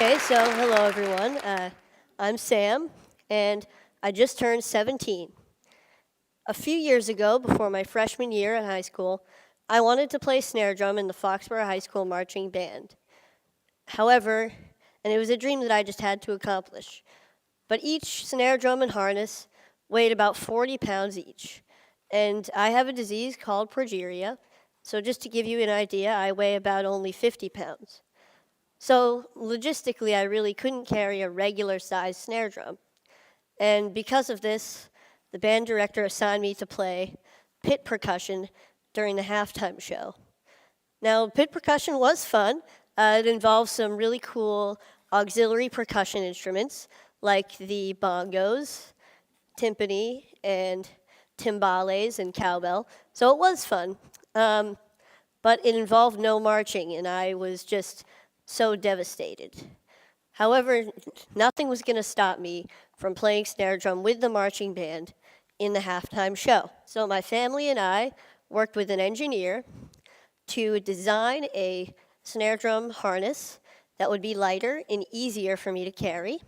Okay, so hello everyone. I'm Sam, and I just turned 17. A few years ago, before my freshman year in high school, I wanted to play snare drum in the Foxborough High School marching band. However, and it was a dream that I just had to accomplish, but each snare drum and harness weighed about 40 pounds each. And I have a disease called progeria, so just to give you an idea, I weigh about only 50 pounds. So logistically, I really couldn't carry a regular-sized snare drum. And because of this, the band director assigned me to play pit percussion during the halftime show. Now, pit percussion was fun. It involved some really cool auxiliary percussion instruments like the bongos, timpani, and timbales and cowbell. So it was fun. But it involved no marching, and I was just so devastated. However, nothing was going to stop me from playing snare drum with the marching band in the halftime show. So my family and I worked with an engineer to design a snare drum harness that would be lighter and easier for me to carry.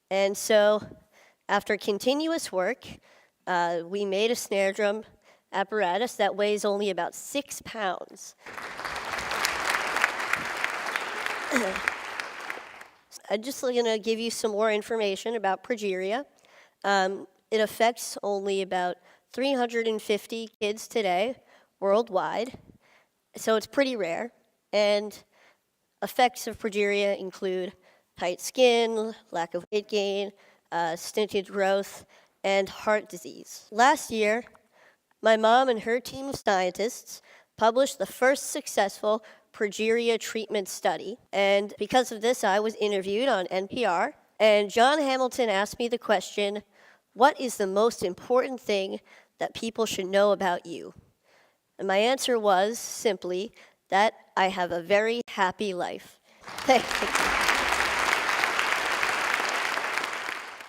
And so after continuous work, we made a snare drum apparatus that weighs only about 6 pounds. I'm just going to give you some more information about progeria. It affects only about 350 kids today worldwide, so it's pretty rare. And effects of progeria include tight skin, lack of weight gain, stunted growth, and heart disease. Last year, my mom and her team of scientists published the first successful progeria treatment study. And because of this, I was interviewed on NPR. And John Hamilton asked me the question, what is the most important thing that people should know about you? And my answer was simply that I have a very happy life.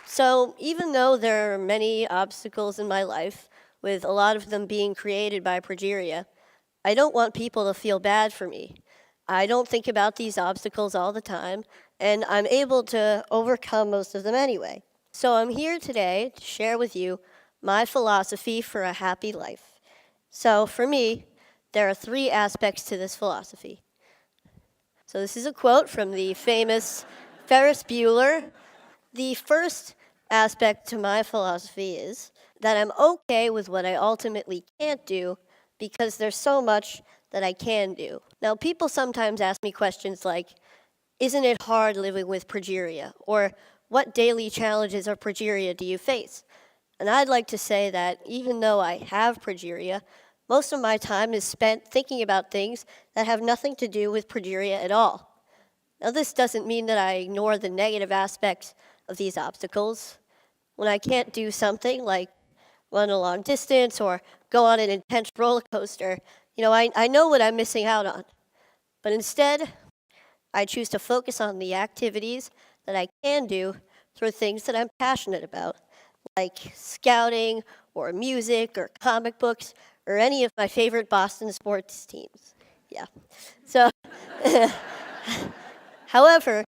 So even though there are many obstacles in my life, with a lot of them being created by progeria, I don't want people to feel bad for me. I don't think about these obstacles all the time, and I'm able to overcome most of them anyway. So I'm here today to share with you my philosophy for a happy life. So for me, there are 3 aspects to this philosophy. So this is a quote from the famous Ferris Bueller. The first aspect to my philosophy is that I'm okay with what I ultimately can't do because there's so much that I can do. Now, people sometimes ask me questions like, isn't it hard living with progeria? Or what daily challenges of progeria do you face? And I'd like to say that even though I have progeria, most of my time is spent thinking about things that have nothing to do with progeria at all. Now, this doesn't mean that I ignore the negative aspects of these obstacles. When I can't do something like run a long distance or go on an intense roller coaster, I know what I'm missing out on. But instead, I choose to focus on the activities that I can do through things that I'm passionate about, like scouting or music or comic books or any of my favorite Boston sports teams. Yeah. So, however,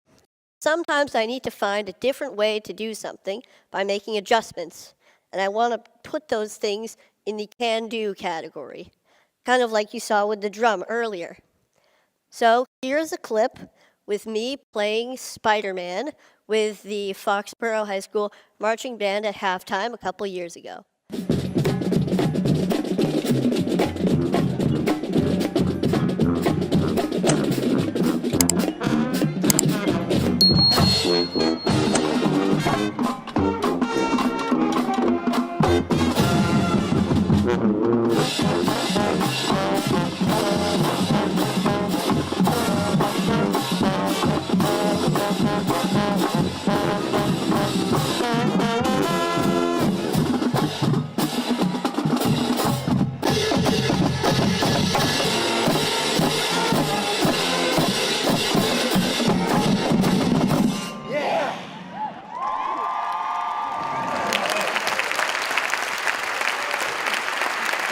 sometimes I need to find a different way to do something by making adjustments. And I want to put those things in the can-do category, kind of like you saw with the drum earlier. So here's a clip with me playing Spider-Man with the Foxborough High School marching band at halftime a couple years ago.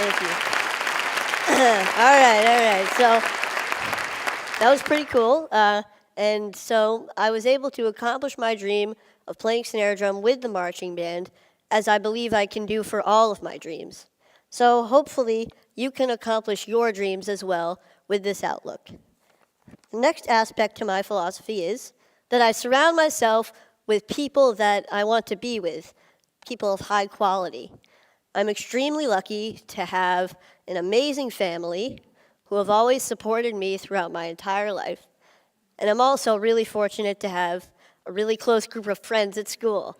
Thank you. All right. So that was pretty cool. And And so I was able to accomplish my dream of playing snare drum with the marching band, as I believe I can do for all of my dreams. So hopefully you can accomplish your dreams as well with this outlook. The next aspect to my philosophy is that I surround myself with people that I want to be with, people of high quality. I'm extremely lucky to have an amazing family who have always supported me throughout my entire life. And I'm also really fortunate to have a really close group of friends at school.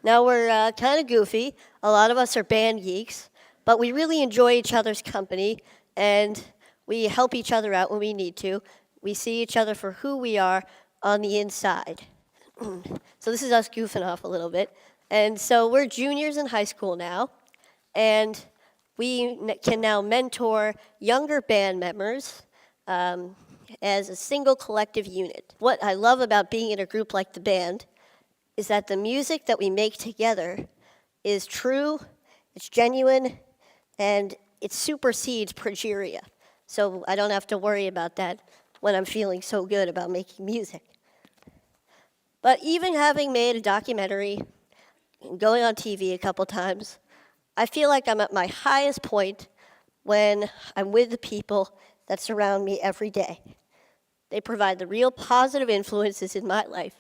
Now, we're kind of goofy. A lot of us are band geeks, but we really enjoy each other's company, and we help each other out when we need to. We see each other for who we are on the inside. So this is us goofing off a little bit. And so we're juniors in high school now, and we can now mentor younger band members as a single collective unit. What I love about being in a group like the band is that the music that we make together is true, it's genuine, and it supersedes progeria. So I don't have to worry about that when I'm feeling so good about making music. But even having made a documentary and going on TV a couple times, I feel like I'm at my highest point when I'm with the people that surround me every day. They provide the real positive influences in my life,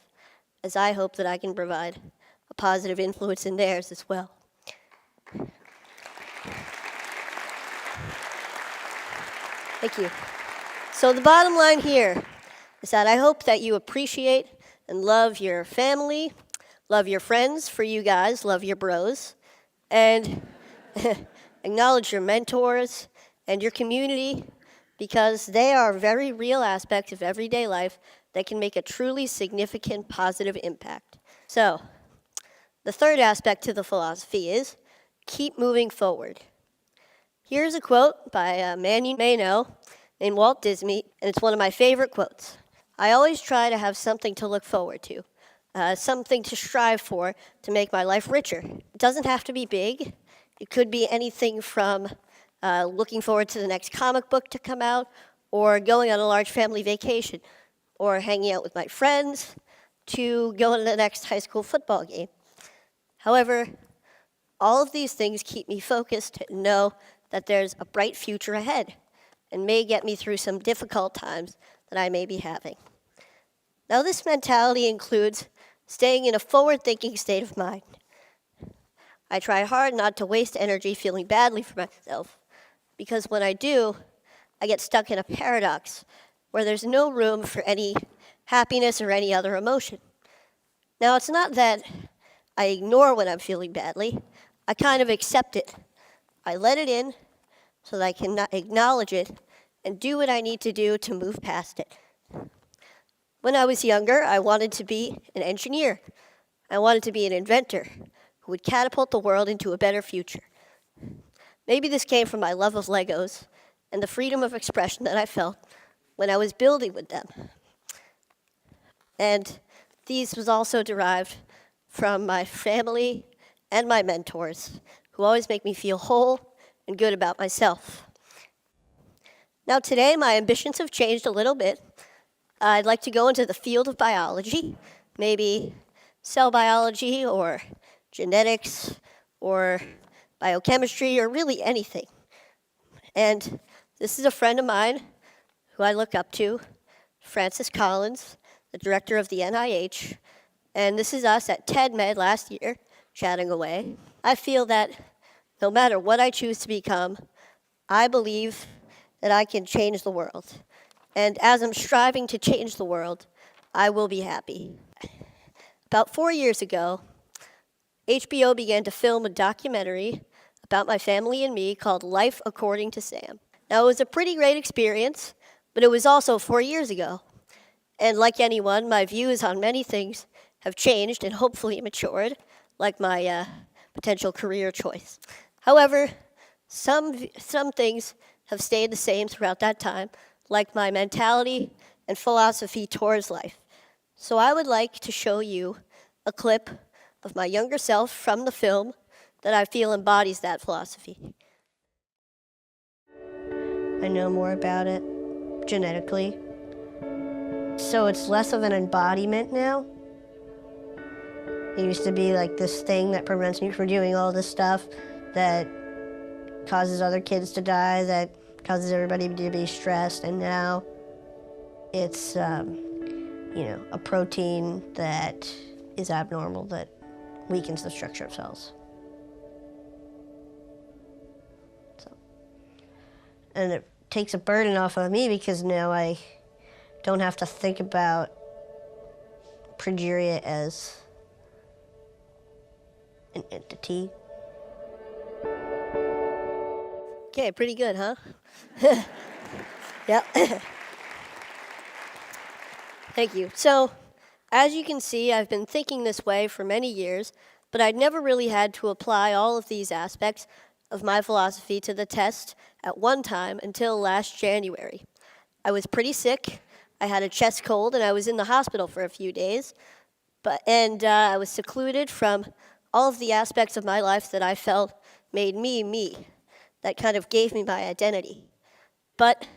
as I hope that I can provide a positive influence in theirs as well. Thank you. So the bottom line here is that I hope that you appreciate and love your family, love your friends, for you guys, love your bros, and acknowledge your mentors and your community, because they are very real aspects of everyday life that can make a truly significant positive impact. So, the third aspect to the philosophy is keep moving forward. Here's a quote by a man you may know named Walt Disney, and it's one of my favorite quotes. I always try to have something to look forward to, something to strive for to make my life richer. It doesn't have to be big. It could be anything from looking forward to the next comic book to come out, or going on a large family vacation, or hanging out with my friends, to going to the next high school football game. However, all of these things keep me focused and know that there's a bright future ahead and may get me through some difficult times that I may be having. Now, this mentality includes staying in a forward-thinking state of mind. I try hard not to waste energy feeling badly for myself, because when I do, I get stuck in a paradox where there's no room for any happiness or any other emotion. Now, it's not that I ignore when I'm feeling badly. I kind of accept it. I let it in so that I can acknowledge it and do what I need to do to move past it. When I was younger, I wanted to be an engineer. I wanted to be an inventor who would catapult the world into a better future. Maybe this came from my love of Legos and the freedom of expression that I felt when I was building with them. And these was also derived from my family and my mentors, who always make me feel whole and good about myself. Now today, my ambitions have changed a little bit. I'd like to go into the field of biology, maybe cell biology or genetics or biochemistry or really anything. And this is a friend of mine who I look up to, Francis Collins, the director of the NIH, and this is us at TED-Med last year, chatting away. I feel that no matter what I choose to become, I believe that I can change the world. And as I'm striving to change the world, I will be happy. About 4 years ago, HBO began to film a documentary about my family and me called Life According to Sam. Now, it was a pretty great experience, but it was also 4 years ago. And like anyone, my views on many things have changed and hopefully matured, like my potential career choice. However, some things have stayed the same throughout that time, like my mentality and philosophy towards life. So I would like to show you a clip of my younger self from the film that I feel embodies that philosophy. I know more about it genetically. So it's less of an embodiment now. It used to be like this thing that prevents me from doing all this stuff that causes other kids to die, that causes everybody to be stressed, and now it's, a protein that is abnormal, that weakens the structure of cells. And it takes a burden off of me because now I don't have to think about progeria as an entity. Okay, pretty good, huh? Yep. Thank you. So, as you can see, I've been thinking this way for many years, but I'd never really had to apply all of these aspects of my philosophy to the test at one time until last January. I was pretty sick. I had a chest cold, and I was in the hospital for a few days. I was secluded from all of the aspects of my life that I felt made me, me. That kind of gave me my identity. But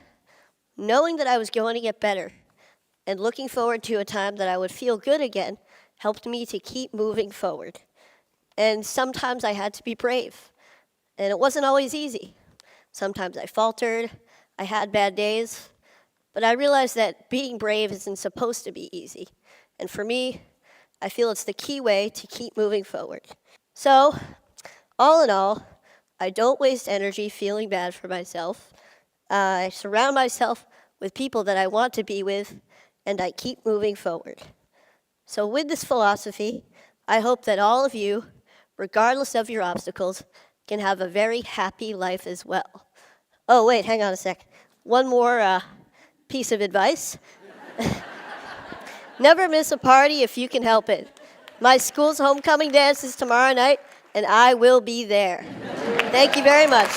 knowing that I was going to get better and looking forward to a time that I would feel good again helped me to keep moving forward. And sometimes I had to be brave. And it wasn't always easy. Sometimes I faltered, I had bad days, but I realized that being brave isn't supposed to be easy. And for me, I feel it's the key way to keep moving forward. So, all in all, I don't waste energy feeling bad for myself. I surround myself with people that I want to be with, and I keep moving forward. So with this philosophy, I hope that all of you, regardless of your obstacles, can have a very happy life as well. Oh, wait, hang on a sec. One more piece of advice. Never miss a party if you can help it. My school's homecoming dance is tomorrow night, and I will be there. Thank you very much.